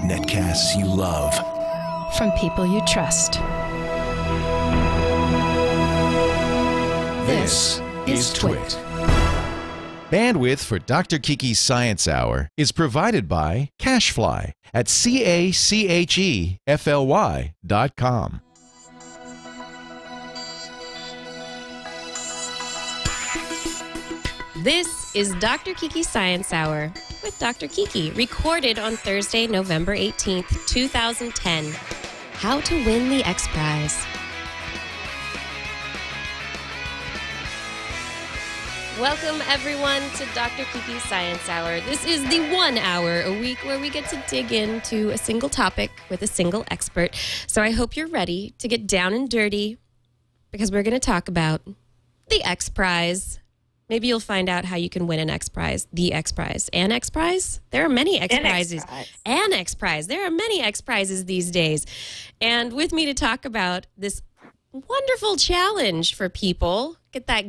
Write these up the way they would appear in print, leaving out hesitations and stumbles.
Netcasts you love. From people you trust. This is Twit. Bandwidth for Dr. Kiki's Science Hour is provided by Cachefly at CACHEFLY.com. This is Dr. Kiki's Science Hour with Dr. Kiki, recorded on Thursday, November 18th, 2010. How to win the X Prize. Welcome, everyone, to Dr. Kiki's Science Hour. This is the 1 hour a week where we get to dig into a single topic with a single expert. So I hope you're ready to get down and dirty because we're going to talk about the X Prize. Maybe you'll find out how you can win an X Prize, the X Prize, an X Prize. There are many X Prizes. An X Prize. There are many X Prizes these days. And with me to talk about this wonderful challenge for people, get that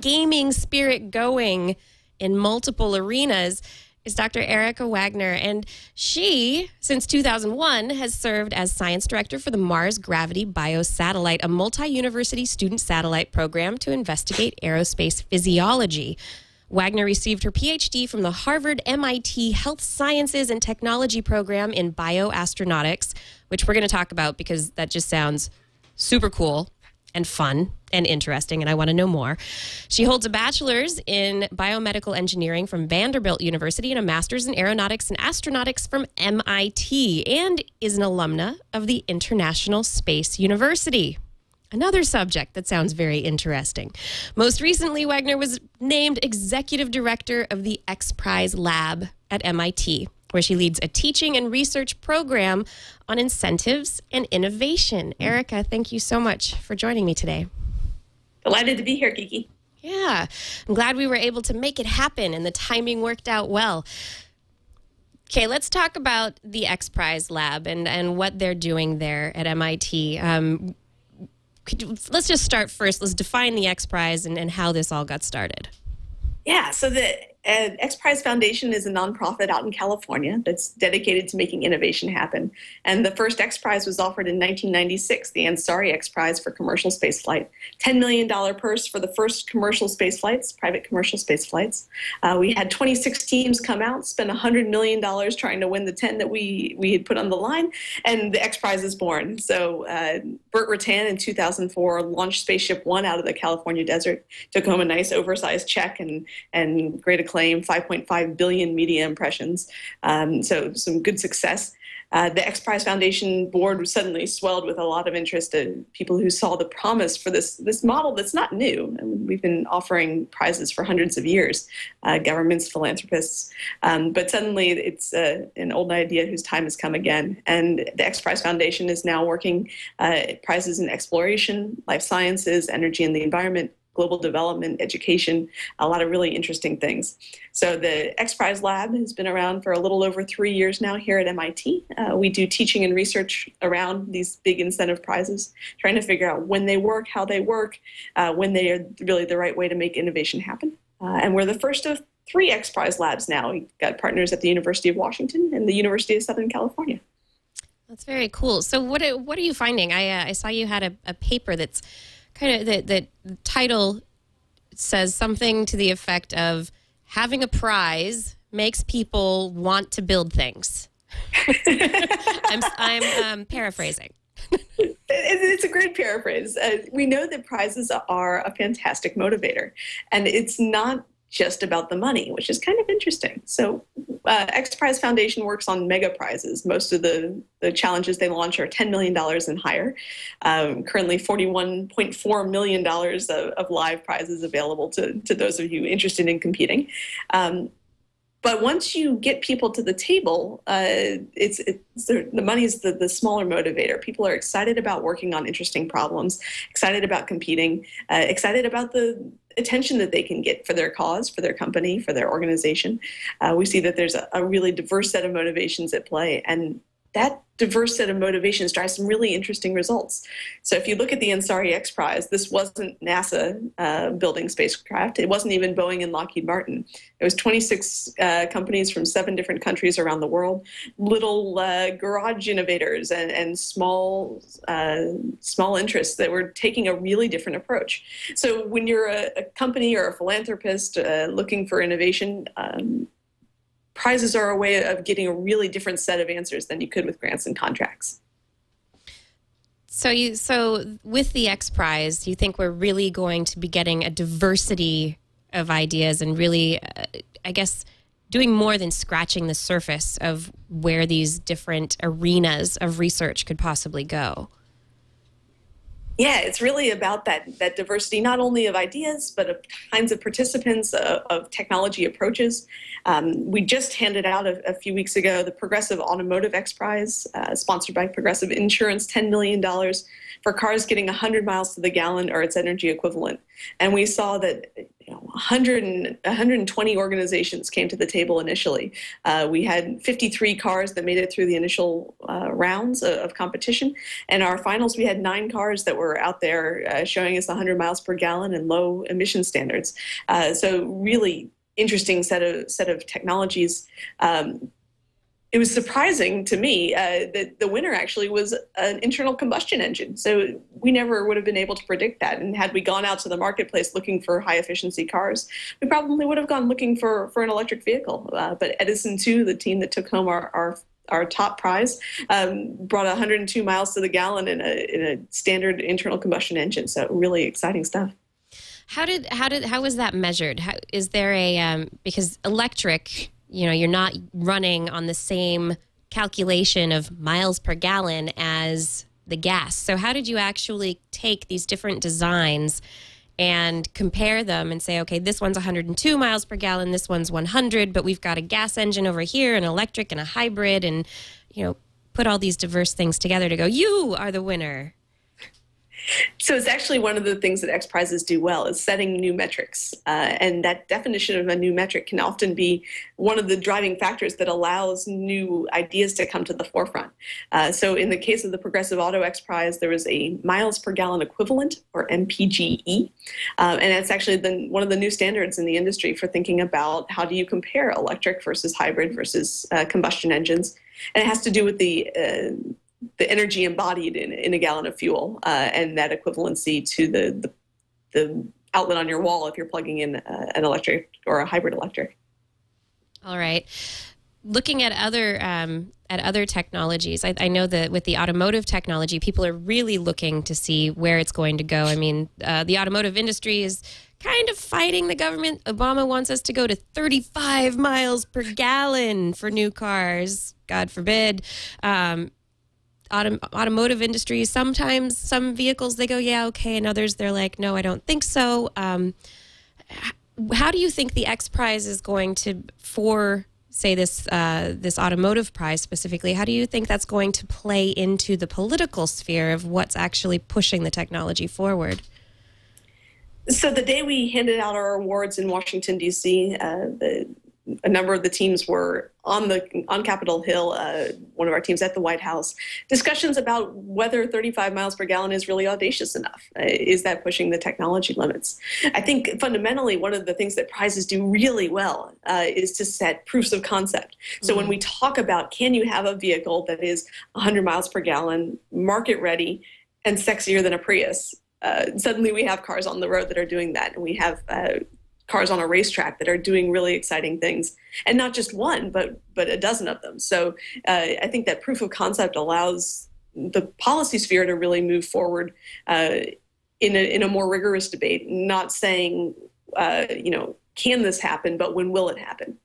gaming spirit going in multiple arenas, is Dr. Erika Wagner. And she, since 2001, has served as science director for the Mars Gravity Biosatellite, a multi-university student satellite program to investigate aerospace physiology. Wagner received her PhD from the Harvard MIT Health Sciences and Technology program in bioastronautics, which we're going to talk about because that just sounds super cool and fun and interesting, and I want to know more. She holds a bachelor's in biomedical engineering from Vanderbilt University and a master's in aeronautics and astronautics from MIT, and is an alumna of the International Space University. Another subject that sounds very interesting. Most recently, Wagner was named executive director of the X Prize Lab at MIT, where she leads a teaching and research program on incentives and innovation. Erika, thank you so much for joining me today. Delighted to be here, Kiki. Yeah, I'm glad we were able to make it happen and the timing worked out well. Okay, let's talk about the X Prize Lab and what they're doing there at MIT. Let's just start first. Let's define the X Prize and how this all got started. Yeah, so the X Prize Foundation is a nonprofit out in California that's dedicated to making innovation happen. And the first X Prize was offered in 1996, the Ansari X Prize for commercial spaceflight. $10 million purse for the first commercial space flights, private commercial space flights. We had 26 teams come out, spend $100 million trying to win the 10 that we had put on the line, and the X Prize is born. So Burt Rutan in 2004 launched Spaceship One out of the California desert, took home a nice oversized check and great acclaim, 5.5 billion media impressions. So some good success. The X Prize Foundation board suddenly swelled with a lot of interest in people who saw the promise for this model that's not new. I mean, we've been offering prizes for hundreds of years, governments, philanthropists. But suddenly it's an old idea whose time has come again. And the X Prize Foundation is now working prizes in exploration, life sciences, energy and the environment, global development, education, a lot of really interesting things. So the X Prize Lab has been around for a little over 3 years now here at MIT. We do teaching and research around these big incentive prizes, trying to figure out when they work, how they work, when they are really the right way to make innovation happen. And we're the first of 3 X Prize Labs now. We've got partners at the University of Washington and the University of Southern California. That's very cool. So what are you finding? I saw you had a paper that's kind of the title says something to the effect of having a prize makes people want to build things. I'm paraphrasing. It's a great paraphrase. We know that prizes are a fantastic motivator, and it's not just about the money, which is kind of interesting. So X Prize Foundation works on mega prizes. Most of the challenges they launch are $10 million and higher. Currently $41.4 million of live prizes available to those of you interested in competing. But once you get people to the table, the money is the smaller motivator. People are excited about working on interesting problems, excited about competing, excited about the attention that they can get for their cause, for their company, for their organization. We see that there's a really diverse set of motivations at play. And that diverse set of motivations drives some really interesting results. So if you look at the Ansari X Prize, this wasn't NASA building spacecraft. It wasn't even Boeing and Lockheed Martin. It was 26 companies from 7 different countries around the world, little garage innovators and small interests that were taking a really different approach. So when you're a company or a philanthropist looking for innovation, prizes are a way of getting a really different set of answers than you could with grants and contracts. So with the X Prize, you think we're really going to be getting a diversity of ideas and really, I guess, doing more than scratching the surface of where these different arenas of research could possibly go? Yeah, it's really about that diversity, not only of ideas, but of kinds of participants, of technology approaches. We just handed out a few weeks ago the Progressive Automotive X Prize, sponsored by Progressive Insurance, $10 million for cars getting 100 miles to the gallon or its energy equivalent. And we saw that 120 organizations came to the table initially. We had 53 cars that made it through the initial rounds of competition. And our finals, we had 9 cars that were out there showing us 100 miles per gallon and low emission standards. So really interesting set of technologies. It was surprising to me that the winner actually was an internal combustion engine. So we never would have been able to predict that. And had we gone out to the marketplace looking for high efficiency cars, we probably would have gone looking for an electric vehicle. But Edison 2, the team that took home our top prize, brought 102 miles to the gallon in a standard internal combustion engine. So really exciting stuff. How was that measured? Is there because electric, you're not running on the same calculation of miles per gallon as the gas. So how did you actually take these different designs and compare them and say, okay, this one's 102 miles per gallon, this one's 100, but we've got a gas engine over here, an electric and a hybrid, and, put all these diverse things together to go, you are the winner? So it's actually one of the things that X Prizes do well is setting new metrics. And that definition of a new metric can often be one of the driving factors that allows new ideas to come to the forefront. So in the case of the Progressive Auto X Prize, there was a miles per gallon equivalent, or MPGE. And that's actually one of the new standards in the industry for thinking about how do you compare electric versus hybrid versus combustion engines. And it has to do with the energy embodied in a gallon of fuel and that equivalency to the outlet on your wall if you're plugging in an electric or a hybrid electric. All right. Looking at other technologies, I know that with the automotive technology, people are really looking to see where it's going to go. I mean, the automotive industry is kind of fighting the government. Obama wants us to go to 35 miles per gallon for new cars. God forbid. Automotive industry, sometimes some vehicles they go, yeah, okay, and others they're like, no, I don't think so. How do you think the X Prize is going to, for say this automotive prize specifically, how do you think that's going to play into the political sphere of what's actually pushing the technology forward? So the day we handed out our awards in Washington, D.C., a number of the teams were on Capitol Hill, one of our teams at the White House, discussions about whether 35 miles per gallon is really audacious enough. Is that pushing the technology limits? I think fundamentally one of the things that prizes do really well is to set proofs of concept. So when we talk about, can you have a vehicle that is 100 miles per gallon, market ready, and sexier than a Prius? Suddenly we have cars on the road that are doing that, and we have cars on a racetrack that are doing really exciting things, and not just one, but a dozen of them. So I think that proof of concept allows the policy sphere to really move forward in a more rigorous debate, not saying, can this happen, but when will it happen?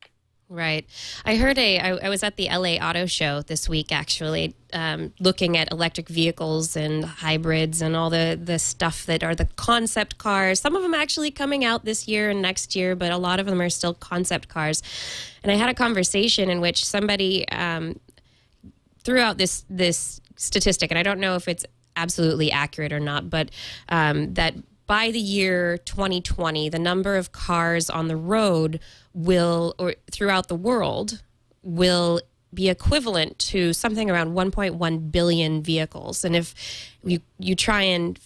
Right. I heard I was at the LA Auto Show this week, actually, looking at electric vehicles and hybrids and all the stuff that are the concept cars. Some of them actually coming out this year and next year, but a lot of them are still concept cars. And I had a conversation in which somebody threw out this statistic, and I don't know if it's absolutely accurate or not, but that by the year 2020, the number of cars on the road throughout the world will be equivalent to something around 1.1 billion vehicles. And if you try and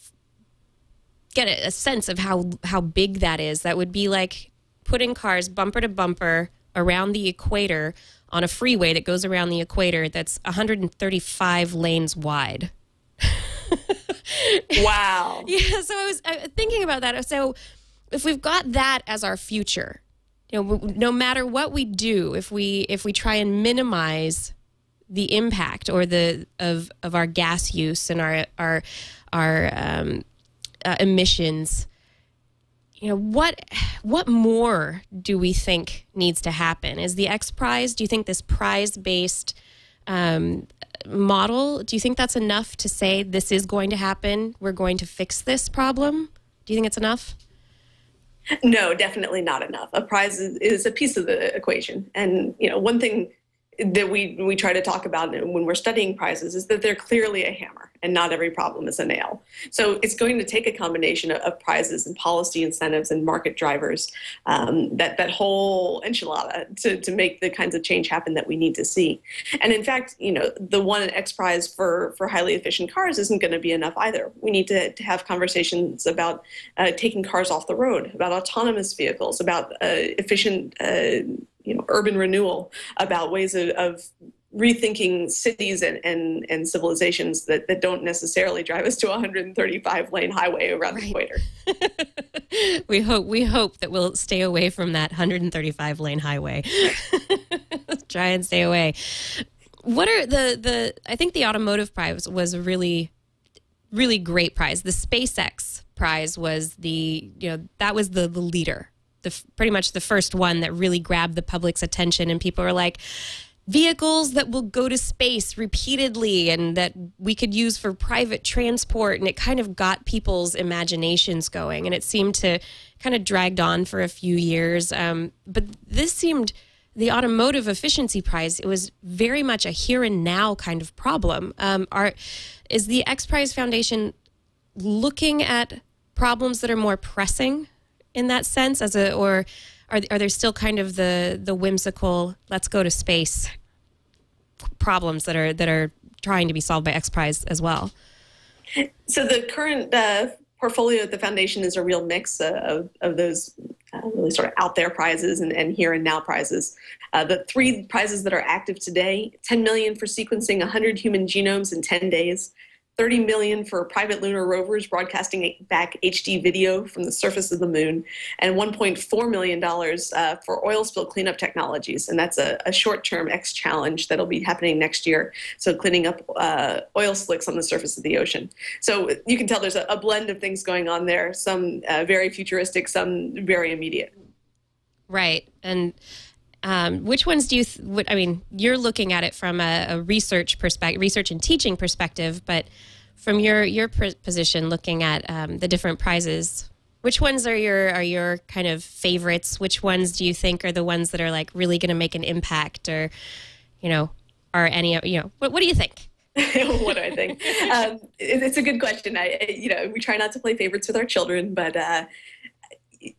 get a sense of how big that is, that would be like putting cars bumper to bumper around the equator on a freeway that goes around the equator that's 135 lanes wide. Wow. Yeah, so I was thinking about that. So if we've got that as our future, no matter what we do, if we try and minimize the impact or of our gas use and our emissions, what more do we think needs to happen? Is the X Prize? Do you think this prize-based model? Do you think that's enough to say this is going to happen? We're going to fix this problem. Do you think it's enough? No, definitely not enough. A prize is a piece of the equation. And, one thing that we try to talk about when we're studying prizes is that they're clearly a hammer and not every problem is a nail. So it's going to take a combination of prizes and policy incentives and market drivers, that whole enchilada to make the kinds of change happen that we need to see. And in fact, the one X Prize for highly efficient cars isn't going to be enough either. We need to have conversations about taking cars off the road, about autonomous vehicles, about efficient urban renewal, about ways of rethinking cities and civilizations that don't necessarily drive us to a 135-lane highway around the equator. We hope that we'll stay away from that 135-lane highway. Try and stay away. What are I think the automotive prize was a really, really great prize. The SpaceX prize was that was the leader. Pretty much the first one that really grabbed the public's attention, and people were like, vehicles that will go to space repeatedly and that we could use for private transport, and it kind of got people's imaginations going, and it seemed to kind of dragged on for a few years. But this seemed, the automotive efficiency prize, it was very much a here and now kind of problem. Is the X Prize Foundation looking at problems that are more pressing in that sense, or are there still kind of the whimsical let's go to space problems that are trying to be solved by X Prize as well? So the current portfolio at the foundation is a real mix of those really sort of out there prizes and here and now prizes. The three prizes that are active today: $10 million for sequencing 100 human genomes in 10 days. $30 million for private lunar rovers broadcasting back HD video from the surface of the moon, and $1.4 million for oil spill cleanup technologies. And that's a short-term X challenge that'll be happening next year. So cleaning up oil slicks on the surface of the ocean. So you can tell there's a blend of things going on there, some very futuristic, some very immediate. Right. And which ones do you, you're looking at it from a research and teaching perspective, but from your position looking at the different prizes, which ones are your kind of favorites? Which ones do you think are the ones that are like really going to make an impact, or, are any, what do you think? What do I think? It's a good question. We try not to play favorites with our children, but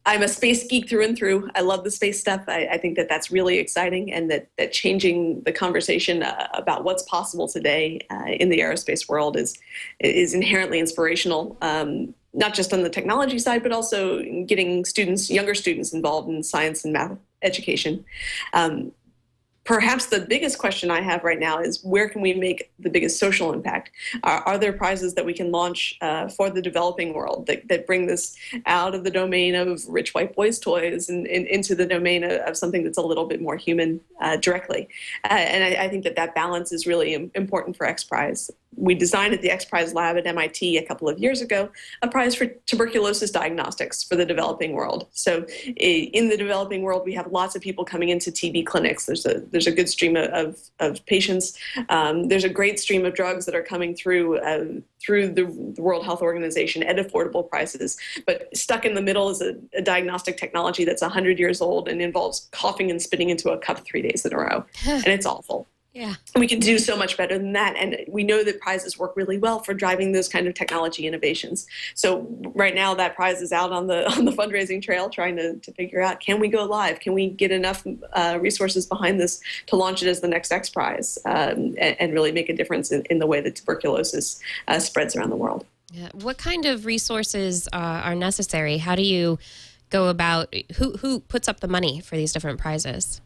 I'm a space geek through and through. I love the space stuff. I think that's really exciting, and that changing the conversation about what's possible today in the aerospace world is inherently inspirational, not just on the technology side, but also getting younger students involved in science and math education. Perhaps the biggest question I have right now is, where can we make the biggest social impact? Are there prizes that we can launch for the developing world that bring this out of the domain of rich white boys' toys and into the domain of something that's a little bit more human directly? And I think that balance is really important for X Prize. We designed at the X Prize lab at MIT a couple of years ago a prize for tuberculosis diagnostics for the developing world. So in the developing world, we have lots of people coming into TB clinics. There's a good stream of patients. There's a great stream of drugs that are coming through the World Health Organization at affordable prices. But stuck in the middle is a diagnostic technology that's 100 years old and involves coughing and spitting into a cup 3 days in a row. And it's awful. Yeah. We can do so much better than that. And we know that prizes work really well for driving those kind of technology innovations. So right now that prize is out on the fundraising trail trying to figure out, can we go live? Can we get enough resources behind this to launch it as the next X Prize and really make a difference in the way that tuberculosis spreads around the world? Yeah. What kind of resources are necessary? How do you go about, who puts up the money for these different prizes?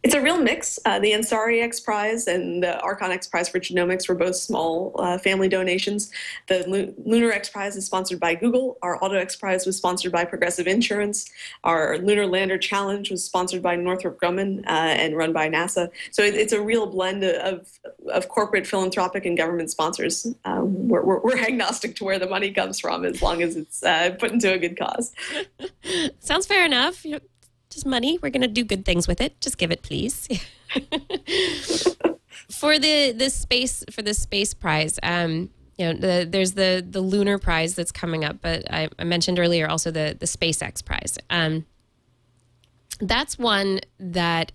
It's a real mix. The Ansari X Prize and the Archon X Prize for Genomics were both small family donations. The Lunar X Prize is sponsored by Google. Our Auto X Prize was sponsored by Progressive Insurance. Our Lunar Lander Challenge was sponsored by Northrop Grumman and run by NASA. So it's a real blend of corporate, philanthropic, and government sponsors. We're agnostic to where the money comes from as long as it's put into a good cause. Sounds fair enough. Just money. We're going to do good things with it. Just give it, please. For the space prize, there's the lunar prize that's coming up, but I mentioned earlier also the SpaceX prize. That's one that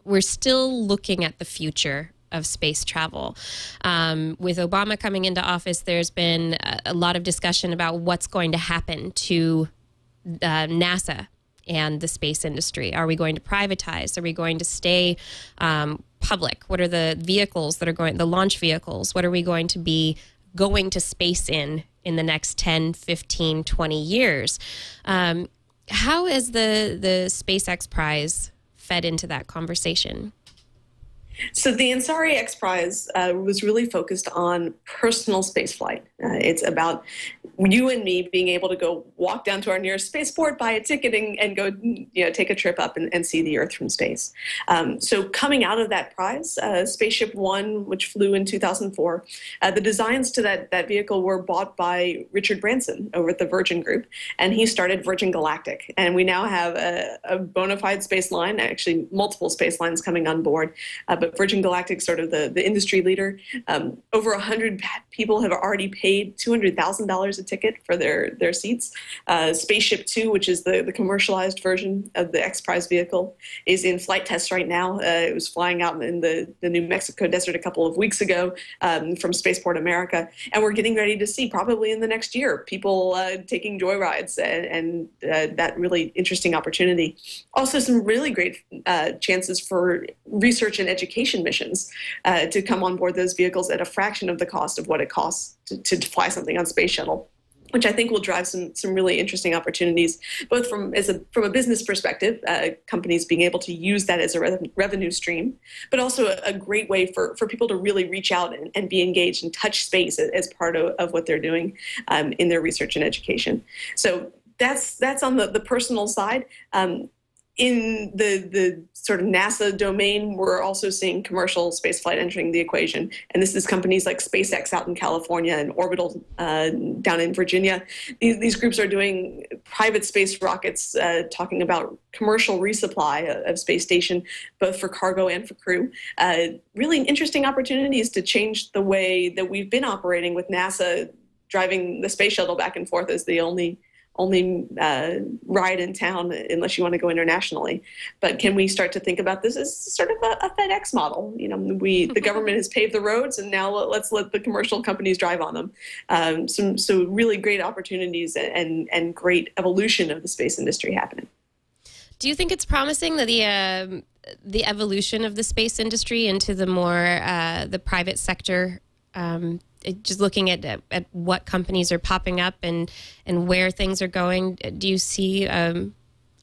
we're still looking at the future of space travel. With Obama coming into office, there's been a lot of discussion about what's going to happen to NASA and the space industry. Are we going to privatize? Are we going to stay public? What are the vehicles that are the launch vehicles? What are we going to be going to space in the next 10, 15, 20 years? How has the SpaceX prize fed into that conversation? So the Ansari X Prize was really focused on personal spaceflight. It's about you and me being able to go walk down to our nearest spaceport, buy a ticket, and go take a trip up and see the Earth from space. So coming out of that prize, Spaceship One, which flew in 2004, the designs to that vehicle were bought by Richard Branson over at the Virgin Group, and he started Virgin Galactic. And we now have a bona fide space line, actually multiple space lines coming on board, but Virgin Galactic, sort of the industry leader. Over 100 people have already paid $200,000 a ticket for their seats. Spaceship Two, which is the commercialized version of the X Prize vehicle, is in flight tests right now. It was flying out in the New Mexico desert a couple of weeks ago from Spaceport America, and we're getting ready to see probably in the next year people taking joyrides and that really interesting opportunity. Also, some really great chances for research and education missions to come on board those vehicles at a fraction of the cost of what it costs to fly something on Space Shuttle, which I think will drive some really interesting opportunities, both from a business perspective, companies being able to use that as a revenue stream, but also a great way for people to really reach out and be engaged and touch space as part of what they're doing in their research and education. So that's on the personal side. In the sort of NASA domain, we're also seeing commercial spaceflight entering the equation. And this is companies like SpaceX out in California and Orbital down in Virginia. These groups are doing private space rockets, talking about commercial resupply of space station, both for cargo and for crew. Really interesting opportunities to change the way that we've been operating with NASA driving the space shuttle back and forth as the only ride in town unless you want to go internationally. But can we start to think about this as sort of a FedEx model? The government has paved the roads, and now let's let the commercial companies drive on them. So really great opportunities and great evolution of the space industry happening. Do you think it's promising that the evolution of the space industry into the more the private sector? Just looking at what companies are popping up and where things are going, do you see a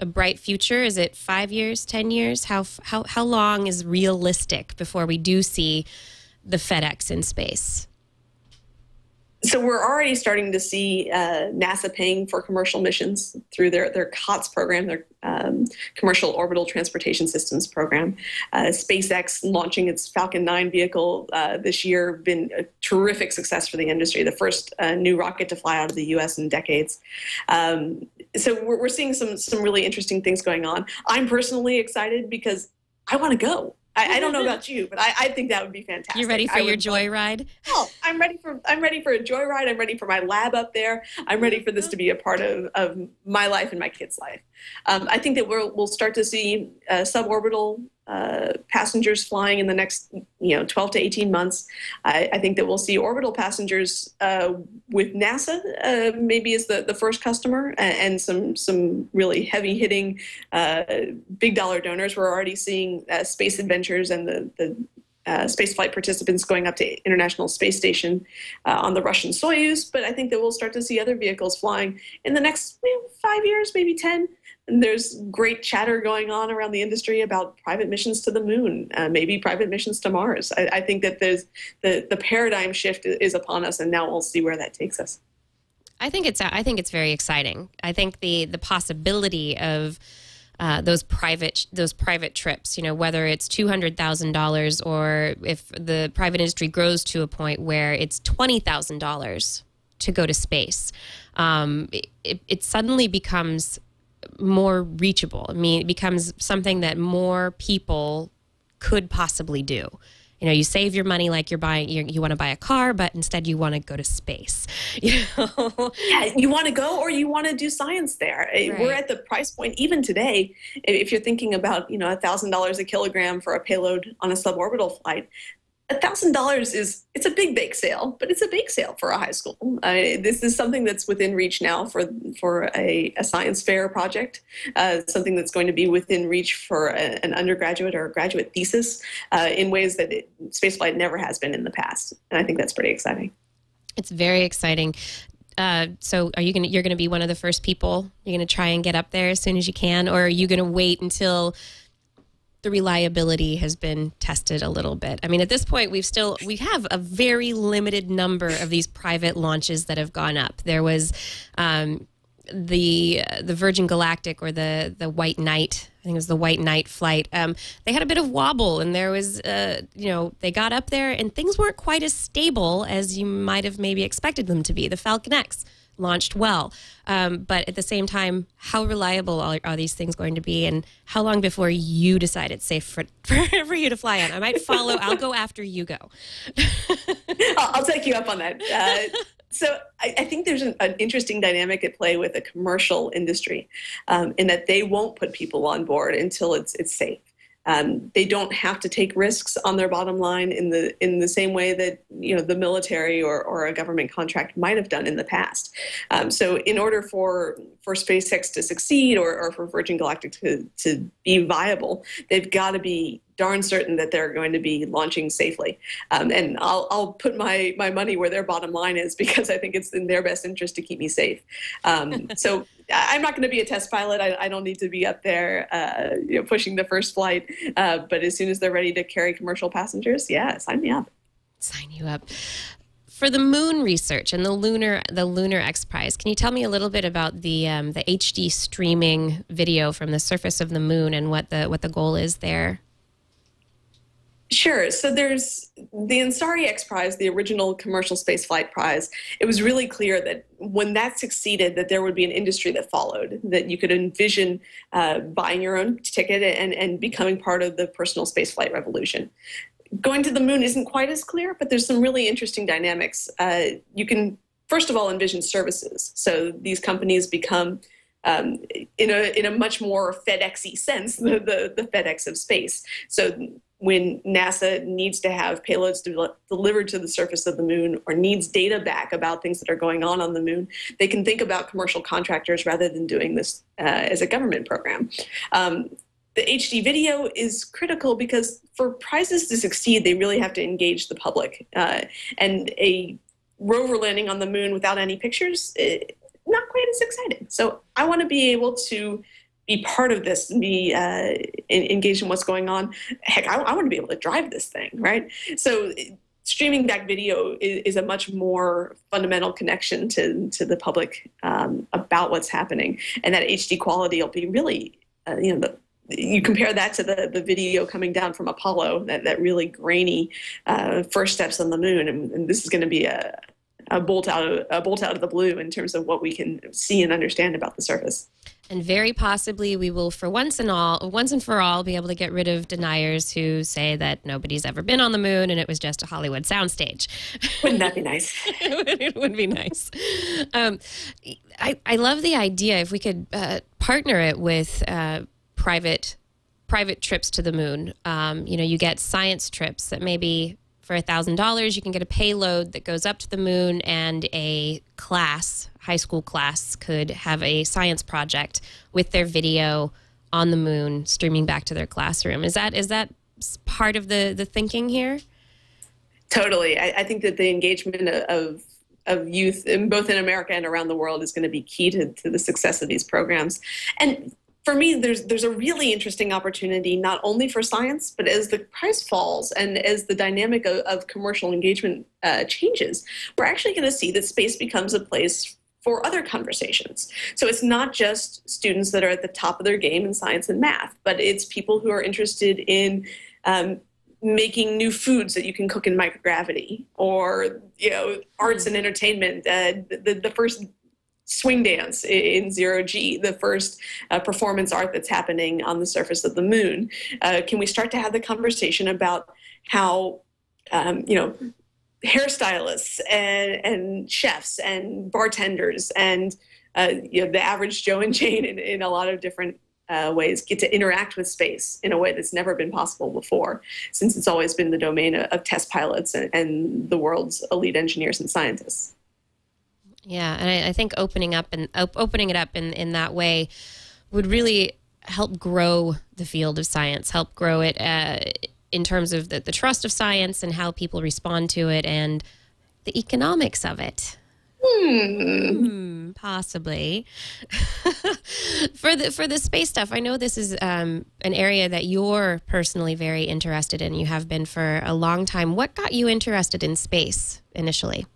bright future? Is it 5 years, 10 years? How long is realistic before we do see the FedEx in space? So we're already starting to see NASA paying for commercial missions through their COTS program, their Commercial Orbital Transportation Systems program. SpaceX launching its Falcon 9 vehicle this year, been a terrific success for the industry, the first new rocket to fly out of the U.S. in decades. So we're seeing some really interesting things going on. I'm personally excited because I want to go. I don't know about you, but I think that would be fantastic. You ready for your joyride? Oh, I'm ready for a joyride. I'm ready for my lab up there. I'm ready for this to be a part of my life and my kids' life. I think that we'll start to see suborbital passengers flying in the next 12 to 18 months. I think that we'll see orbital passengers with NASA maybe as the first customer, and some really heavy hitting big dollar donors. We're already seeing Space Adventures and the space flight participants going up to International Space Station on the Russian Soyuz. But I think that we'll start to see other vehicles flying in the next 5 years, maybe 10. And there's great chatter going on around the industry about private missions to the moon, maybe private missions to Mars. I think that there's the paradigm shift is upon us, and now we'll see where that takes us. I think it's very exciting. I think the possibility of those private trips, whether it's $200,000 or if the private industry grows to a point where it's $20,000 to go to space, it suddenly becomes more reachable. I mean, it becomes something that more people could possibly do. You save your money like you're buying, you want to buy a car, but instead you want to go to space. Yeah, you want to go, or you want to do science there. Right. We're at the price point, even today, if you're thinking about, $1,000 a kilogram for a payload on a suborbital flight. $1,000 it's a big bake sale, but it's a bake sale for a high school. This is something that's within reach now for a science fair project, something that's going to be within reach for an undergraduate or a graduate thesis in ways that spaceflight never has been in the past. And I think that's pretty exciting. It's very exciting. So you're going to be one of the first people? You're going to try and get up there as soon as you can, or are you going to wait until the reliability has been tested a little bit? I mean, at this point, we have a very limited number of these private launches that have gone up. There was the Virgin Galactic, or the White Knight. I think it was the White Knight flight. They had a bit of wobble, and there was, they got up there and things weren't quite as stable as you might have maybe expected them to be. The Falcon X launched well. But at the same time, how reliable are these things going to be, and how long before you decide it's safe for you to fly on? I might follow. I'll go after you go. I'll take you up on that. So I think there's an interesting dynamic at play with the commercial industry, in that they won't put people on board until it's safe. They don't have to take risks on their bottom line in the same way that the military or a government contract might have done in the past. So in order for SpaceX to succeed, or for Virgin Galactic to be viable, they've got to be darn certain that they're going to be launching safely. And I'll put my money where their bottom line is, because I think it's in their best interest to keep me safe. So I'm not going to be a test pilot. I don't need to be up there pushing the first flight. But as soon as they're ready to carry commercial passengers, yeah, sign me up. Sign you up. For the moon research and the Lunar X Prize, can you tell me a little bit about the HD streaming video from the surface of the moon and what the goal is there? Sure. So there's the Ansari X Prize, the original commercial spaceflight prize. It was really clear that when that succeeded, that there would be an industry that followed, that you could envision buying your own ticket and becoming part of the personal spaceflight revolution. Going to the moon isn't quite as clear, but there's some really interesting dynamics. You can, first of all, envision services. So these companies become, in a much more FedEx-y sense, the FedEx of space. So when NASA needs to have payloads delivered to the surface of the moon, or needs data back about things that are going on the moon, they can think about commercial contractors rather than doing this as a government program. The HD video is critical because for prizes to succeed, they really have to engage the public. And a rover landing on the moon without any pictures, not quite as exciting. So I want to be able to be part of this and be engaged in what's going on. Heck, I want to be able to drive this thing, right? So streaming back video is a much more fundamental connection to the public about what's happening. And that HD quality will be really, you compare that to the video coming down from Apollo, that really grainy first steps on the moon. And this is going to be a bolt out of the blue in terms of what we can see and understand about the surface. And very possibly we will, for once and for all, be able to get rid of deniers who say that nobody's ever been on the moon and it was just a Hollywood soundstage. Wouldn't that be nice? It would be nice. I love the idea if we could partner it with private private trips to the moon. You get science trips that maybe for $1,000 you can get a payload that goes up to the moon, and a class, high school class, could have a science project with their video on the moon streaming back to their classroom. Is that part of the thinking here? Totally. I think that the engagement of youth, both in America and around the world, is going to be key to the success of these programs. And for me, there's a really interesting opportunity, not only for science, but as the price falls and as the dynamic of commercial engagement changes, we're actually going to see that space becomes a place for other conversations. So it's not just students that are at the top of their game in science and math, but it's people who are interested in making new foods that you can cook in microgravity, or arts and entertainment. The first swing dance in zero G, the first performance art that's happening on the surface of the moon. Can we start to have the conversation about how hairstylists and chefs and bartenders and the average Joe and Jane in a lot of different ways get to interact with space in a way that's never been possible before, since it's always been the domain of test pilots and the world's elite engineers and scientists. Yeah, and I think opening it up in that way would really help grow the field of science, help grow it in terms of the trust of science and how people respond to it and the economics of it. Possibly. For the space stuff, I know this is an area that you're personally very interested in. You have been for a long time. What got you interested in space initially?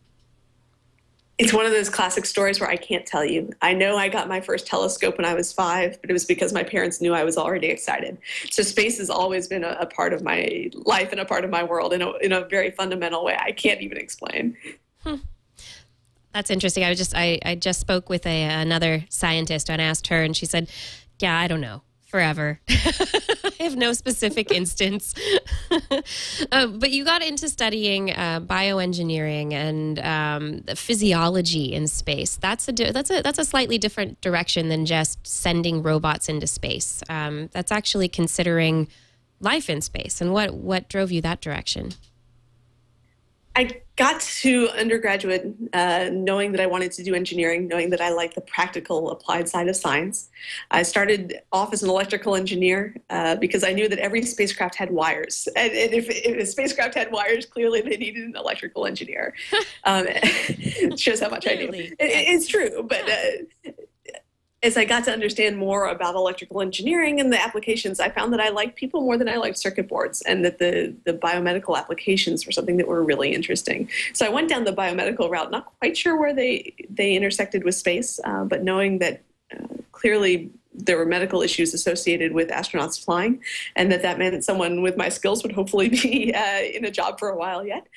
It's one of those classic stories where I can't tell you. I know I got my first telescope when I was 5, but it was because my parents knew I was already excited. So space has always been a part of my life and a part of my world in a very fundamental way I can't even explain. That's interesting. I just spoke with another scientist and asked her, and she said, "Yeah, I don't know. Forever." I have no specific instance. But you got into studying bioengineering and the physiology in space. That's a slightly different direction than just sending robots into space. That's actually considering life in space. And what drove you that direction? I got to undergraduate knowing that I wanted to do engineering, knowing that I liked the practical applied side of science. I started off as an electrical engineer because I knew that every spacecraft had wires. And if a spacecraft had wires, clearly they needed an electrical engineer. It shows how much I knew. It's true, but as I got to understand more about electrical engineering and the applications, I found that I liked people more than I liked circuit boards, and that the biomedical applications were something that were really interesting. So I went down the biomedical route, not quite sure where they intersected with space, but knowing that clearly there were medical issues associated with astronauts flying, and that meant someone with my skills would hopefully be in a job for a while yet.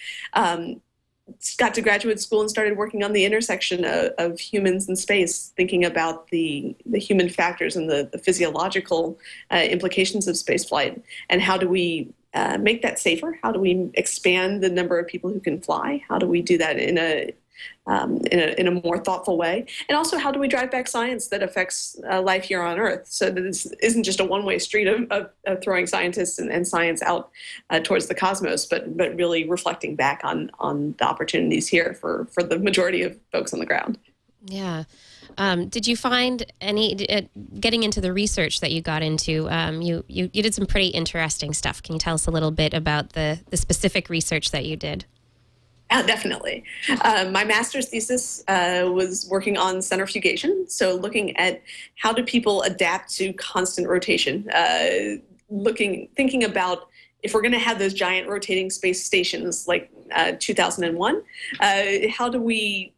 Got to graduate school and started working on the intersection of humans and space, thinking about the human factors and the physiological implications of spaceflight, and how do we make that safer? How do we expand the number of people who can fly? How do we do that in a more thoughtful way? And also, how do we drive back science that affects life here on Earth, so that this isn't just a one-way street of throwing scientists and science out towards the cosmos, but really reflecting back on the opportunities here for the majority of folks on the ground. Yeah. Did you find any, getting into the research that you got into, you did some pretty interesting stuff. Can you tell us a little bit about the specific research that you did? Definitely. My master's thesis was working on centrifugation, so looking at how do people adapt to constant rotation, thinking about if we're going to have those giant rotating space stations like 2001, how do we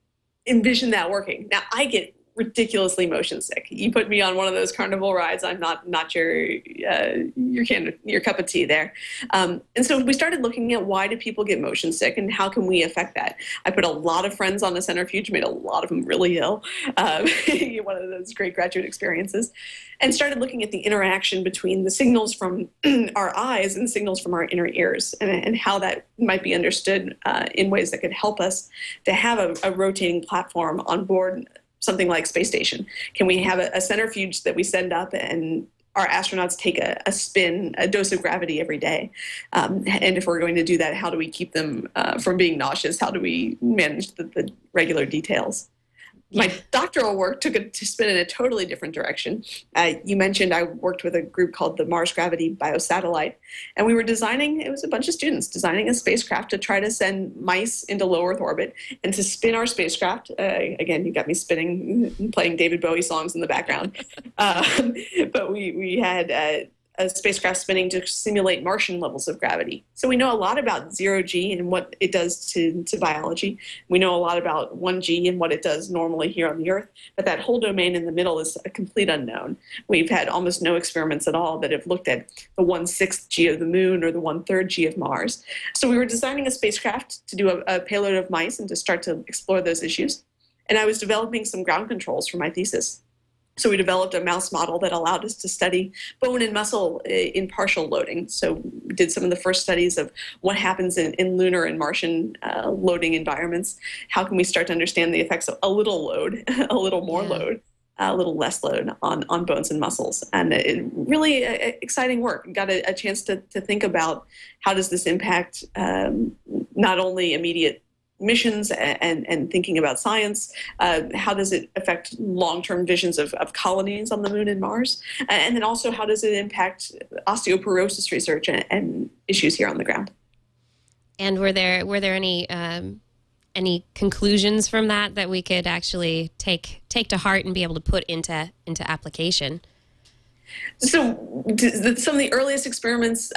envision that working? Now, I get ridiculously motion sick. You put me on one of those carnival rides, I'm not your cup of tea there. And so we started looking at why do people get motion sick and how can we affect that. I put a lot of friends on a centrifuge, made a lot of them really ill. One of those great graduate experiences. And started looking at the interaction between the signals from our eyes and signals from our inner ears, and how that might be understood in ways that could help us to have a rotating platform on board something like space station. Can we have a centrifuge that we send up, and our astronauts take a spin, a dose of gravity every day. And if we're going to do that, how do we keep them from being nauseous? How do we manage the regular details? My doctoral work took it to spin in a totally different direction. You mentioned I worked with a group called the Mars Gravity Biosatellite, and we were designing, it was a bunch of students, designing a spacecraft to try to send mice into low Earth orbit and to spin our spacecraft. Again, you got me spinning, playing David Bowie songs in the background. But we had a spacecraft spinning to simulate Martian levels of gravity. So we know a lot about 0G and what it does to biology. We know a lot about 1G and what it does normally here on the Earth, but that whole domain in the middle is a complete unknown. We've had almost no experiments at all that have looked at the 1/6 G of the Moon or the 1/3 G of Mars. So we were designing a spacecraft to do a payload of mice and to start to explore those issues. And I was developing some ground controls for my thesis. So we developed a mouse model that allowed us to study bone and muscle in partial loading. So we did some of the first studies of what happens in lunar and Martian loading environments. How can we start to understand the effects of a little load, a little more load, a little less load on bones and muscles. And it really exciting work. Got a chance to think about how does this impact not only immediate missions and thinking about science, how does it affect long-term visions of colonies on the Moon and Mars? And then also how does it impact osteoporosis research and issues here on the ground? And were there any conclusions from that we could actually take to heart and be able to put into application? So some of the earliest experiments,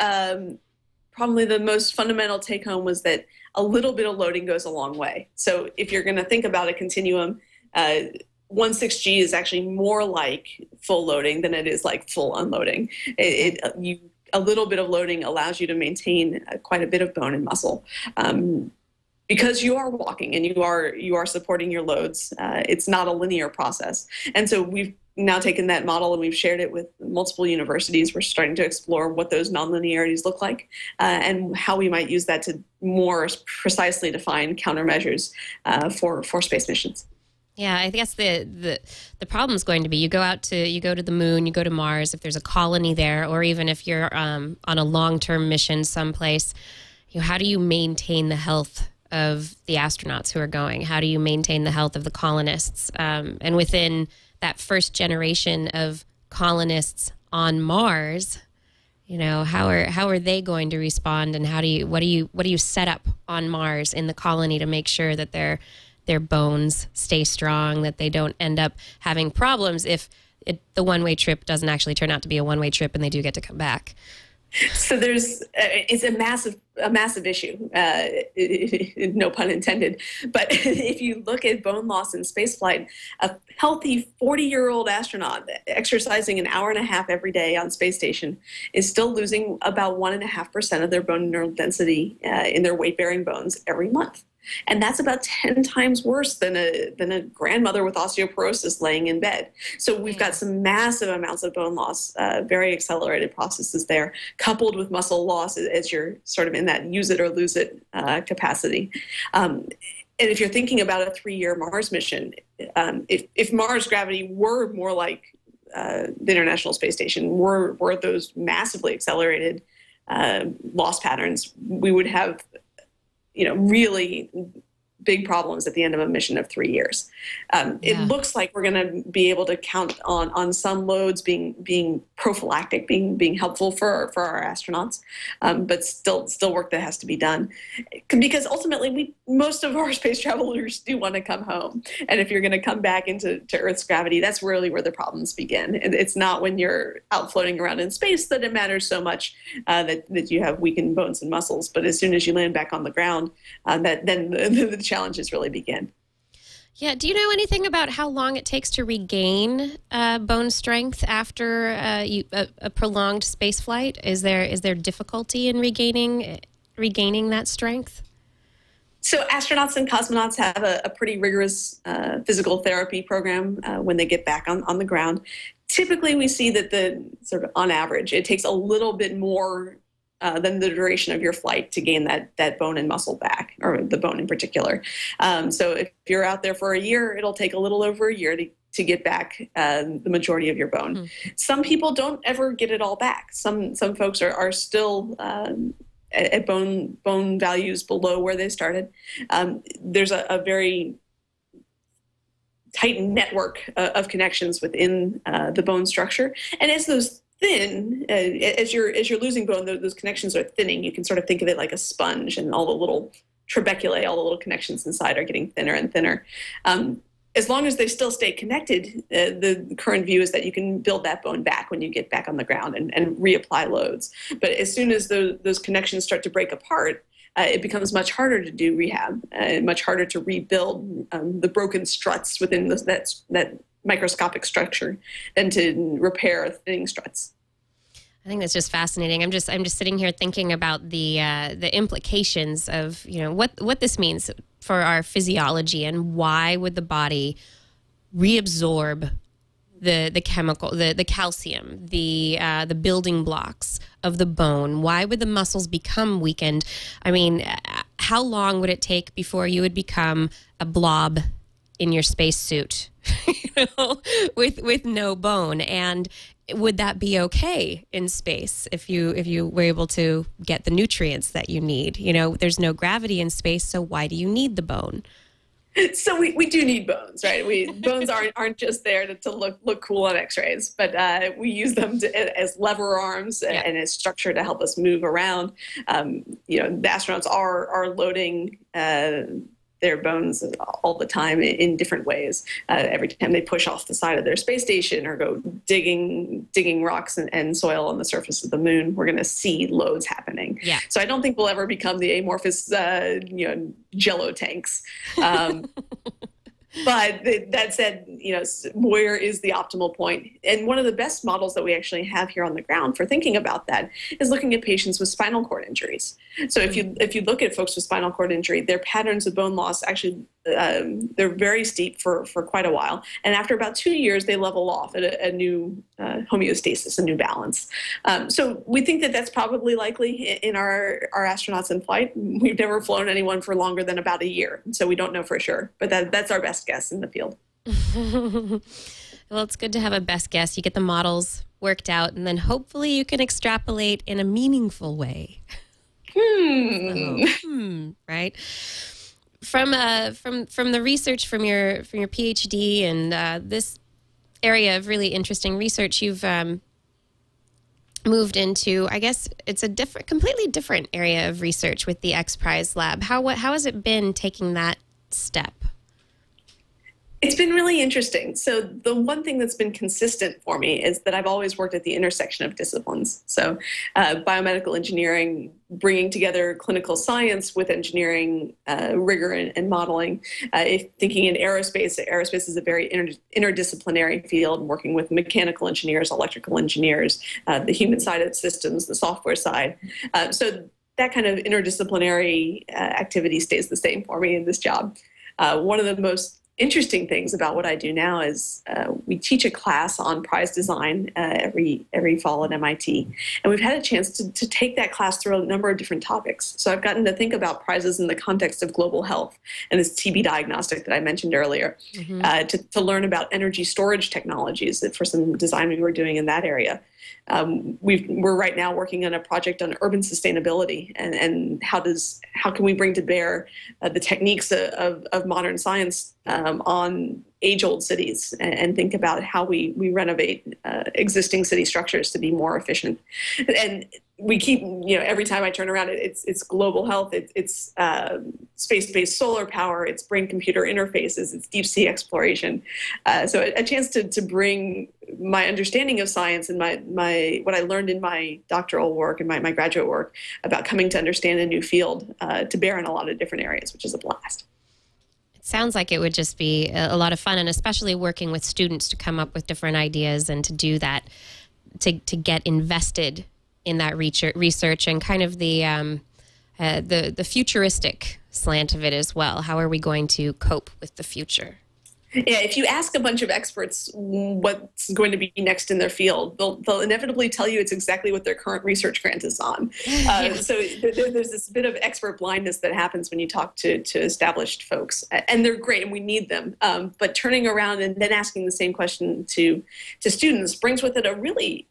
probably the most fundamental take home was that a little bit of loading goes a long way. So if you're going to think about a continuum, 1/6 G is actually more like full loading than it is like full unloading. A little bit of loading allows you to maintain quite a bit of bone and muscle. Because you are walking and you are supporting your loads, it's not a linear process. And so we've now taken that model and we've shared it with multiple universities. We're starting to explore what those nonlinearities look like and how we might use that to more precisely define countermeasures for space missions. Yeah, I guess the problem is going to be you go to the Moon, you go to Mars, if there's a colony there, or even if you're on a long-term mission someplace, how do you maintain the health of the astronauts who are going? How do you maintain the health of the colonists? And within that first generation of colonists on Mars, how are they going to respond, and what do you set up on Mars in the colony to make sure that their bones stay strong, that they don't end up having problems if the one-way trip doesn't actually turn out to be a one-way trip and they do get to come back? So it's a massive issue, no pun intended. But if you look at bone loss in spaceflight, a healthy 40-year-old astronaut exercising an hour and a half every day on space station is still losing about 1.5% of their bone mineral density in their weight-bearing bones every month. And that's about 10 times worse than a grandmother with osteoporosis laying in bed. So we've got some massive amounts of bone loss, very accelerated processes there, coupled with muscle loss as you're sort of in that use it or lose it capacity. And if you're thinking about a 3-year Mars mission, if Mars gravity were more like the International Space Station, were those massively accelerated loss patterns, we would have really big problems at the end of a mission of 3 years. It looks like we're going to be able to count on some loads being prophylactic, being helpful for our astronauts, but still work that has to be done. Because ultimately, most of our space travelers do want to come home. And if you're going to come back into Earth's gravity, that's really where the problems begin. And it's not when you're out floating around in space that it matters so much that you have weakened bones and muscles. But as soon as you land back on the ground, then the challenges really begin. Yeah. Do you know anything about how long it takes to regain bone strength after a prolonged space flight? Is there difficulty in regaining that strength? So astronauts and cosmonauts have a pretty rigorous physical therapy program when they get back on the ground. Typically, we see that on average, it takes a little bit more than the duration of your flight to gain that bone and muscle back, or the bone in particular. So if you're out there for a year, it'll take a little over a year to get back the majority of your bone. Some people don't ever get it all back. Some folks are still at bone values below where they started. There's a very tight network of connections within the bone structure, and as those thin, as you're losing bone, those connections are thinning. You can sort of think of it like a sponge, and all the little trabeculae, all the little connections inside are getting thinner and thinner. As long as they still stay connected, the current view is that you can build that bone back when you get back on the ground and reapply loads. But as soon as those connections start to break apart, it becomes much harder to do rehab, much harder to rebuild the broken struts within that microscopic structure than to repair thinning struts. I think that's just fascinating. I'm just sitting here thinking about the implications of what this means for our physiology, and why would the body reabsorb the chemical, the calcium, the building blocks of the bone? Why would the muscles become weakened? I mean, how long would it take before you would become a blob in your spacesuit, with no bone? And would that be okay in space if you were able to get the nutrients that you need? There's no gravity in space, so why do you need the bone? So we do need bones, right? Bones aren't just there to look cool on X-rays, but we use them as lever arms and as structure to help us move around. The astronauts are loading their bones all the time in different ways. Every time they push off the side of their space station or go digging rocks and soil on the surface of the moon, we're going to see loads happening. Yeah. So I don't think we'll ever become the amorphous, Jello tanks. But that said, where is the optimal point? And one of the best models that we actually have here on the ground for thinking about that is looking at patients with spinal cord injuries. So if you look at folks with spinal cord injury, their patterns of bone loss actually they're very steep for quite a while, and after about 2 years, they level off at a new homeostasis, a new balance. So we think that that's probably likely in our astronauts in flight. We've never flown anyone for longer than about a year, so we don't know for sure. But that's our best guess in the field. Well, it's good to have a best guess. You get the models worked out, and then hopefully you can extrapolate in a meaningful way. Right? From the research from your PhD and this area of really interesting research, you've moved into, I guess it's a completely different area of research with the X Prize Lab. How has it been taking that step? It's been really interesting. So the one thing that's been consistent for me is that I've always worked at the intersection of disciplines. So biomedical engineering, bringing together clinical science with engineering rigor and modeling. Thinking in aerospace is a very interdisciplinary field, working with mechanical engineers, electrical engineers, the human side of systems, the software side. So that kind of interdisciplinary activity stays the same for me in this job. One of the most interesting things about what I do now is we teach a class on prize design every fall at MIT. And we've had a chance to take that class through a number of different topics. So I've gotten to think about prizes in the context of global health and this TB diagnostic that I mentioned earlier, to learn about energy storage technologies for some design we were doing in that area. We're right now working on a project on urban sustainability and how can we bring to bear the techniques of modern science on age-old cities and think about how we renovate existing city structures to be more efficient. And we keep, every time I turn around, it's global health, it's space-based solar power, it's brain-computer interfaces, it's deep-sea exploration. So a chance to bring my understanding of science and my what I learned in my doctoral work and my graduate work about coming to understand a new field to bear in a lot of different areas, which is a blast. It sounds like it would just be a lot of fun, and especially working with students to come up with different ideas and to do that, to get invested in that research and kind of the futuristic slant of it as well. How are we going to cope with the future? Yeah, if you ask a bunch of experts what's going to be next in their field, they'll inevitably tell you it's exactly what their current research grant is on. So there's this bit of expert blindness that happens when you talk to established folks, and they're great, and we need them. But turning around and then asking the same question to students brings with it a really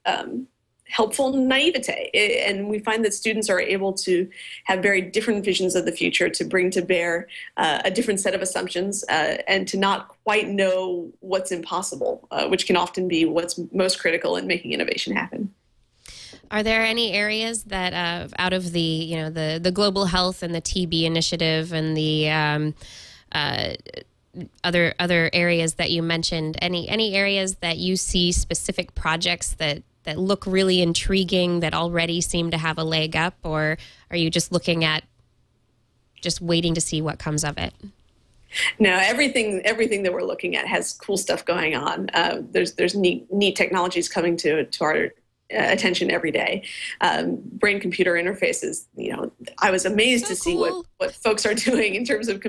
helpful naivete. And we find that students are able to have very different visions of the future, to bring to bear a different set of assumptions, and to not quite know what's impossible, which can often be what's most critical in making innovation happen. Are there any areas that, out of the global health and the TB initiative and the other areas that you mentioned, any areas that you see specific projects that look really intriguing, that already seem to have a leg up, or are you just looking at just waiting to see what comes of it? No, everything that we're looking at has cool stuff going on. There's neat technologies coming to our attention every day. Brain-computer interfaces. I was amazed to see what folks are doing in terms of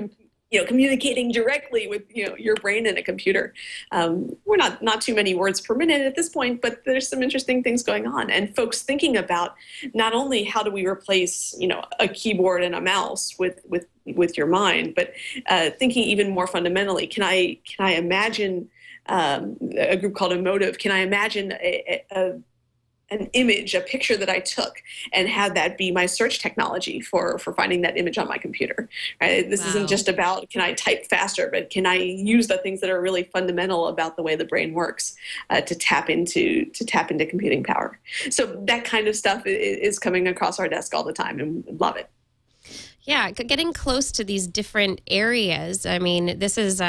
communicating directly with your brain and a computer. We're not too many words per minute at this point, but there's some interesting things going on, and folks thinking about not only how do we replace a keyboard and a mouse with your mind, but thinking even more fundamentally. Can I imagine a group called Emotive? Can I imagine an image, a picture that I took, and have that be my search technology for finding that image on my computer? Right? This isn't just about, can I type faster, but can I use the things that are really fundamental about the way the brain works to tap into computing power? So that kind of stuff is coming across our desk all the time, and we love it. Yeah, getting close to these different areas. I mean, this is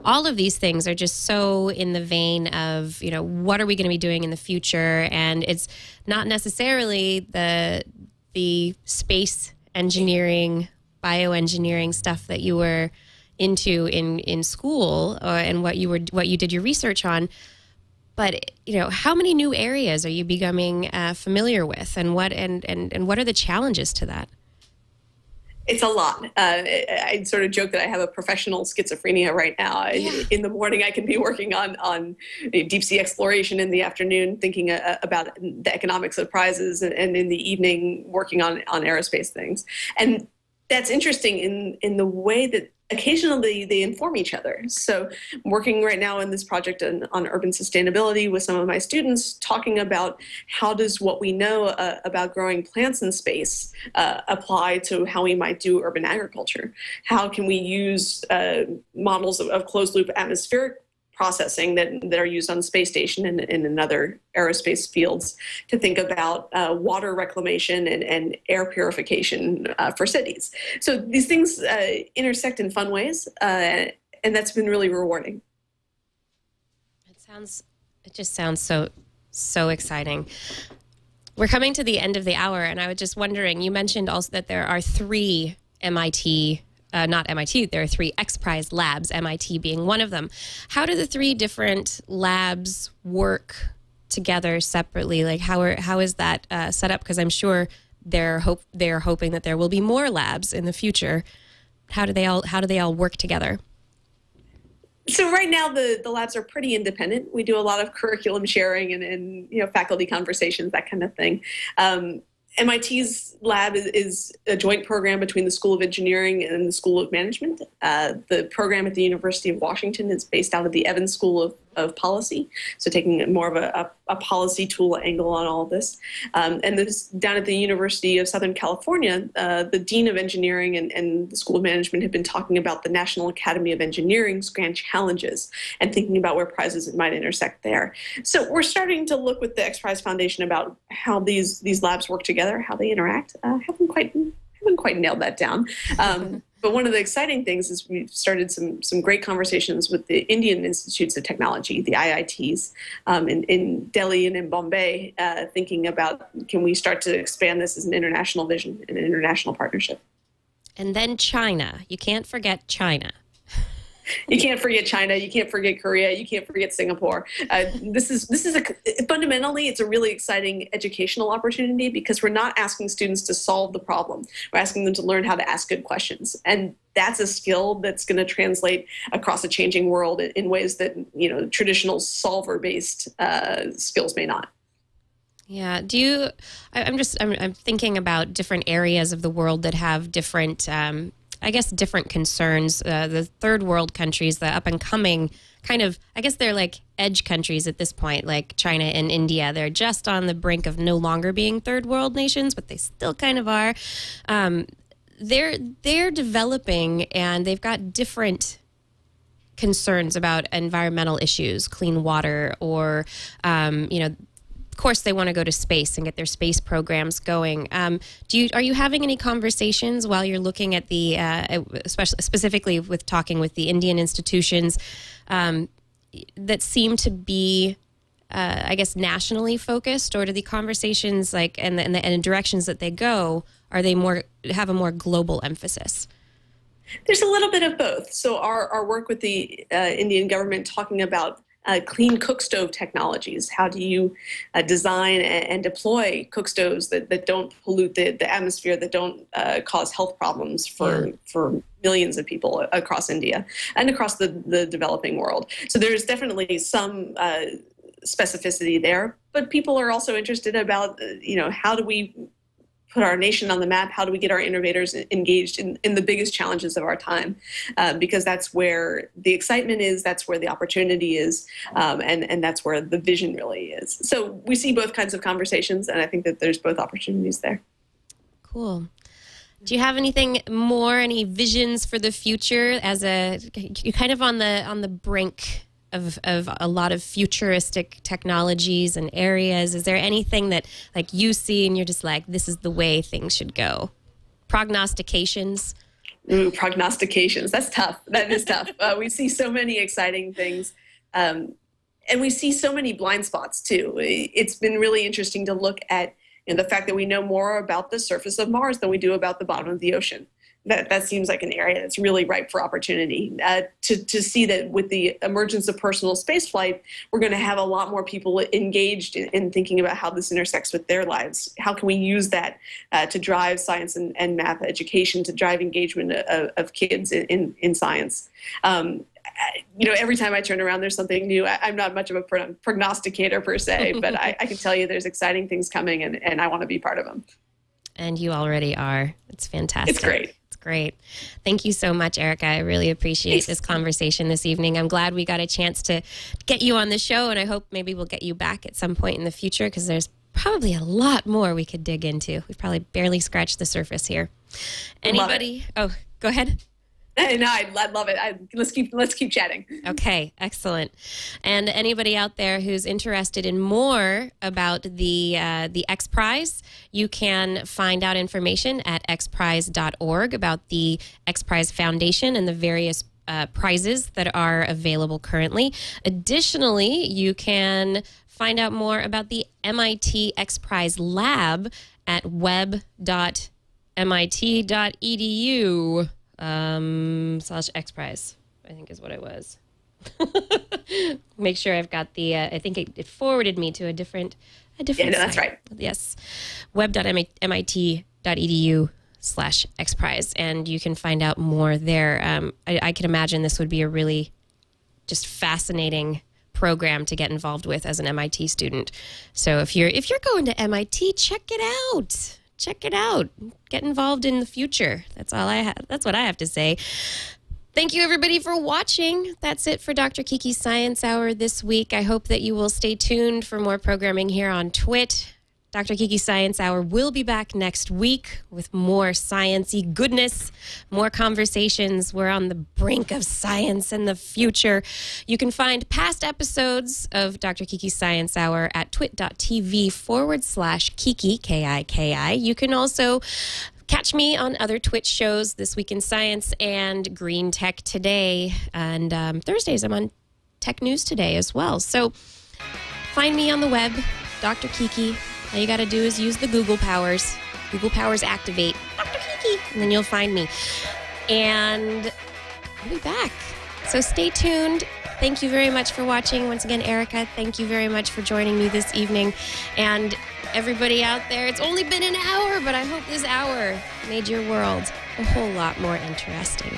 all of these things are just so in the vein of, what are we going to be doing in the future? And it's not necessarily the space engineering, bioengineering stuff that you were into in school, and what you did your research on. But, how many new areas are you becoming familiar with, and what are the challenges to that? It's a lot. I sort of joke that I have a professional schizophrenia right now. Yeah. In the morning, I can be working on deep sea exploration. In the afternoon, thinking about the economic surprises, and in the evening, working on aerospace things. And that's interesting in the way that occasionally they inform each other. So I'm working right now in this project on urban sustainability with some of my students, talking about how does what we know about growing plants in space apply to how we might do urban agriculture? How can we use models of closed-loop atmospheric processing that are used on the space station and in other aerospace fields to think about water reclamation and air purification for cities. So these things intersect in fun ways, and that's been really rewarding. It just sounds so exciting. We're coming to the end of the hour, and I was just wondering, you mentioned also that there are three there are three X Prize labs, MIT being one of them. How do the three different labs work together separately? Like, how is that set up? Because I'm sure they're hoping that there will be more labs in the future. How do they all work together? So right now the labs are pretty independent. We do a lot of curriculum sharing and faculty conversations, that kind of thing. MIT's lab is a joint program between the School of Engineering and the School of Management. The program at the University of Washington is based out of the Evans School of Policy, so taking more of a policy tool angle on all of this. And this down at the University of Southern California, the Dean of Engineering and the School of Management have been talking about the National Academy of Engineering's grand challenges and thinking about where prizes might intersect there. So we're starting to look with the X Prize Foundation about how these labs work together, how they interact. Haven't quite nailed that down. But one of the exciting things is we've started some great conversations with the Indian Institutes of Technology, the IITs, in Delhi and in Bombay, thinking about, can we start to expand this as an international vision and an international partnership? And then China. You can't forget China. You can't forget China. You can't forget Korea. You can't forget Singapore. Fundamentally, it's a really exciting educational opportunity because we're not asking students to solve the problem. We're asking them to learn how to ask good questions. And that's a skill that's going to translate across a changing world in ways that, traditional solver-based skills may not. Yeah. I'm thinking about different areas of the world that have different, different concerns. The third world countries, the up and coming they're like edge countries at this point, like China and India. They're just on the brink of no longer being third world nations, but they still kind of are. They're developing, and they've got different concerns about environmental issues, clean water, or, of course, they want to go to space and get their space programs going. Are you having any conversations while you're looking at the, especially specifically with talking with the Indian institutions that seem to be, nationally focused, or do the conversations and the directions that they go, are they have a more global emphasis? There's a little bit of both. So our work with the Indian government talking about clean cook stove technologies. How do you design and deploy cook stoves that don't pollute the atmosphere, that don't cause health problems for millions of people across India and across the developing world? So there's definitely some specificity there, but people are also interested about, how do we put our nation on the map? How do we get our innovators engaged in the biggest challenges of our time? Because that's where the excitement is, that's where the opportunity is, and that's where the vision really is. So we see both kinds of conversations, and I think that there's both opportunities there. Cool. Do you have anything more, any visions for the future you're kind of on the brink of a lot of futuristic technologies and areas? Is there anything that you see and you're just like, this is the way things should go? Prognostications? Ooh, prognostications. That's tough. That is tough. We see so many exciting things. And we see so many blind spots too. It's been really interesting to look at the fact that we know more about the surface of Mars than we do about the bottom of the ocean. That seems like an area that's really ripe for opportunity. To see that with the emergence of personal spaceflight, we're going to have a lot more people engaged in thinking about how this intersects with their lives. How can we use that to drive science and math education, to drive engagement of kids in science? Every time I turn around, there's something new. I'm not much of a prognosticator per se, but I can tell you there's exciting things coming, and I want to be part of them. And you already are. It's fantastic. It's great. Great. Thank you so much, Erika. I really appreciate this conversation this evening. I'm glad we got a chance to get you on the show, and I hope maybe we'll get you back at some point in the future, because there's probably a lot more we could dig into. We've probably barely scratched the surface here. Anybody? Oh, go ahead. No, I love it. Let's keep chatting. Okay, excellent. And anybody out there who's interested in more about the X Prize, you can find out information at xprize.org about the X Prize Foundation and the various prizes that are available currently. Additionally, you can find out more about the MIT X Prize Lab at web.mit.edu. /X Prize, I think is what it was. Make sure I've got the, I think it forwarded me to a different yeah, no, that's right. Yes. web.mit.edu/X Prize. And you can find out more there. I can imagine this would be a really just fascinating program to get involved with as an MIT student. So if you're going to MIT, check it out. Check it out. Get involved in the future. That's all I have. That's what I have to say. Thank you, everybody, for watching. That's it for Dr. Kiki's Science Hour this week. I hope that you will stay tuned for more programming here on Twit. Dr. Kiki's Science Hour will be back next week with more science-y goodness, more conversations. We're on the brink of science and the future. You can find past episodes of Dr. Kiki's Science Hour at twit.tv/Kiki, K-I-K-I. You can also catch me on other Twitch shows, This Week in Science and Green Tech Today. And Thursdays, I'm on Tech News Today as well. So find me on the web, Dr. Kiki. All you got to do is use the Google powers. Google powers activate Dr. Kiki, and then you'll find me. And I'll be back. So stay tuned. Thank you very much for watching. Once again, Erika, thank you very much for joining me this evening. And everybody out there, it's only been an hour, but I hope this hour made your world a whole lot more interesting.